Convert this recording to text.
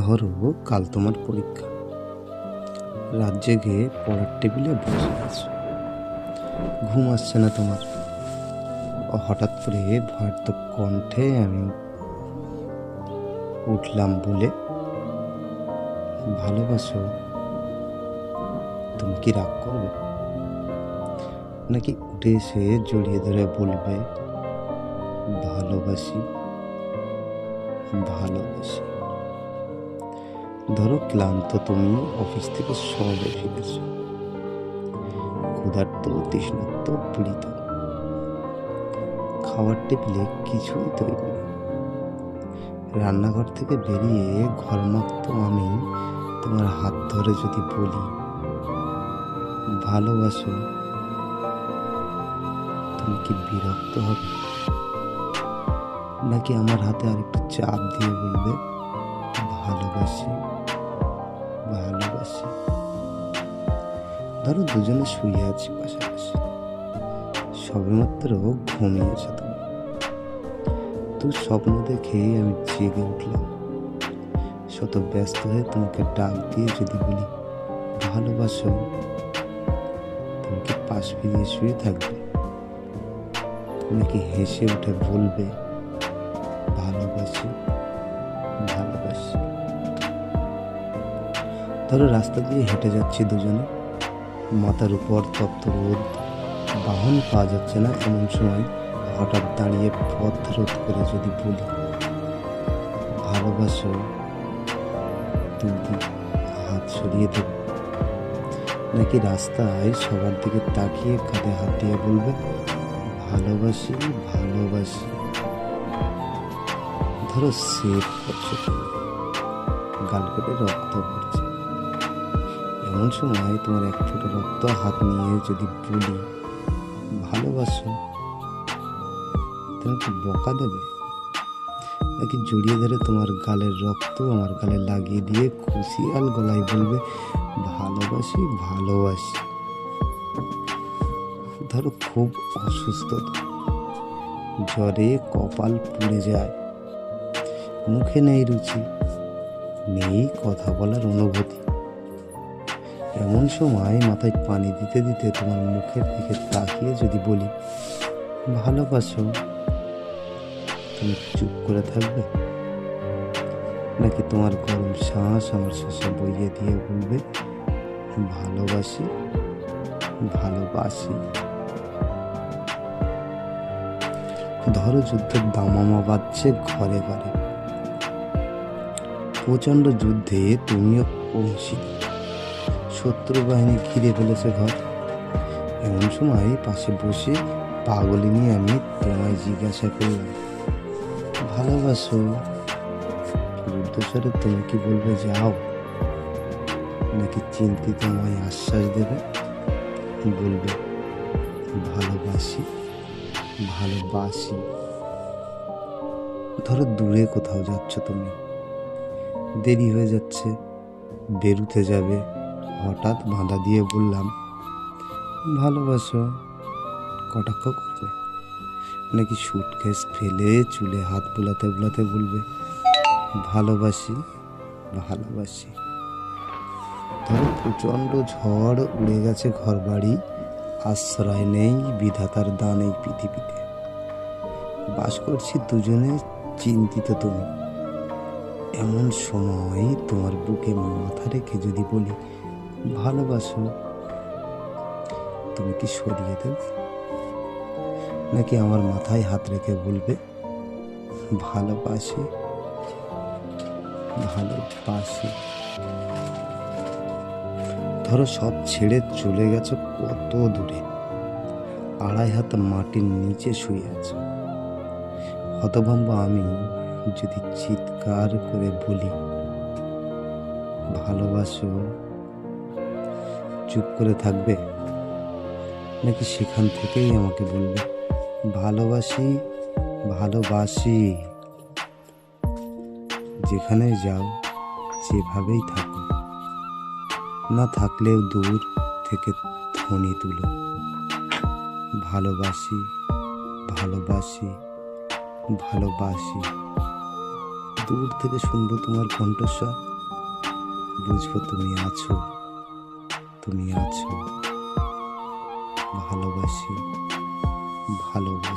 ধরো কাল তোমার পরীক্ষা, রাত জেগে পড়ার টেবিলে বসে আছো, ঘুম আসছে না তোমার। হঠাৎ করে ভয়ার্ত কণ্ঠে আমি উঠলাম বলে, ভালোবাসো? তুমি কি রাগ করবে, নাকি উঠে এসে জড়িয়ে ধরে বলবে ভালোবাসি ভালোবাসি? ধরো ক্লান্ত তুমি অফিস থেকে সবে ফিরেছ, ক্ষুধার্ত তৃষ্ণার্ত পীড়িত, খাওয়ার টেবিলে কিছুই তৈরি নেই। রান্নাঘর থেকে বেরিয়ে ঘরমাক্ত আমি তোমার হাত ধরে যদি বলি ভালোবাসো, তুমি কি বিরক্ত হবে, নাকি আমার হাতে আরেকটু চাপ দিয়ে বলবে ভালোবাসি ভালোবাসি? ধরো দুজনে শুয়ে আছি পাশাপাশি, সবেমাত্র ঘুমিয়েছ তুমি। তোর স্বপ্ন দেখে আমি জেগে উঠলাম, শত ব্যস্ত হয়ে তোমাকে ডাক দিয়ে যদি বলি ভালোবাসো, তুমি কি পাশ ফিরিয়ে শুয়ে থাকবে, নাকি হেসে উঠে বলবে ভালোবাসি ভালোবাসি? ধরো রাস্তা দিয়ে হেঁটে যাচ্ছি দুজনে, মাথার উপর তপ্ত রোদ, বাহন পাওয়া যাচ্ছে না, এমন সময় হঠাৎ দাঁড়িয়ে পথ রোধ করে যদি বলি ভালোবাসো, তুমি কি হাত সরিয়ে দেবে, নাকি রাস্তায় সবার দিকে তাকিয়ে কাঁধে হাত দিয়ে বলবে ভালোবাসি ভালোবাসি? ধরো সেভ করছো, গাল কেটে রক্ত পড়ছে, এমন সময় তোমার এক ফোঁটা রক্ত হাত নিয়ে যদি বলি ভালোবাসো, তুমি কি বকা দেবে, নাকি জড়িয়ে ধরে তোমার গালের রক্ত আমার গালে লাগিয়ে দিয়ে খুশিয়াল গলায় বলবে ভালোবাসি ভালোবাসি? ধরো খুব অসুস্থ, জ্বরে কপাল পুড়ে যায়, মুখে নেই রুচি, নেই কথা বলার অনুভূতি, এমন সময় মাথায় পানি দিতে দিতে তোমার মুখের দিকে তাকিয়ে যদি বলি ভালোবাসো, তুমি চুপ করে থাকবে, নাকি তোমার গরম শ্বাস আমার শ্বাসে বইয়ে দিয়ে বলবে ভালোবাসি ভালোবাসি? ধরো যুদ্ধের দামামা বাজছে ঘরে ঘরে, প্রচণ্ড যুদ্ধে তুমিও অংশী, শত্রু বাহিনী ঘিরে ফেলেছে ঘর, এমন সময় পাশে বসে পাগলি নিয়ে আমি তোমায় জিজ্ঞাসা করলাম ভালোবাসো? রুদ্ধস্বরে তুমি কি বলবে যাও, নাকি চিন্তিত আমায় আশ্বাস দেবে, বলবে ভালোবাসি ভালোবাসি? ধরো দূরে কোথাও যাচ্ছ তুমি, দেরি হয়ে যাচ্ছে, বেরুতে যাবে, হঠাৎ বাঁধা দিয়ে বললাম ভালোবাসো, কটাক্ষ করবে, নাকি সুটকেস ফেলে চুলে হাত বুলাতে বুলাতে বলবে ভালোবাসি ভালোবাসি? ধরো প্রচণ্ড ঝড় উড়ে গেছে ঘর বাড়ি, আশ্রয় নেই বিধাতার দান এই পৃথিবীতে, বাস করছি দুজনে চিন্তিত তুমি, এমন সময় তোমার বুকে মাথা রেখে যদি বলি ভালোবাসো, তুমি কি সরিয়ে দেবে, নাকি আমার মাথায় হাত রেখে বলবে ভালোবাসি ভালোবাসি? ধরো সব ছেড়ে চলে গেছো কত দূরে, আড়াই হাত মাটির নিচে শুয়ে আছো, হতভম্ব আমি যদি চিৎকার করে বলি ভালোবাসো, চুপ করে থাকবে, নাকি সেখান থেকেই আমাকে বলবে ভালোবাসি ভালোবাসি? যেখানে যাও যেভাবেই থাকো, না থাকলেও দূর থেকে ধ্বনি তুলো ভালোবাসি ভালোবাসি ভালোবাসি। দূর থেকে শুনবো তোমার কণ্ঠস্বর, বুঝবো তুমি আছো, তুমি আছো। ভালোবাসি, ভালোবাসি।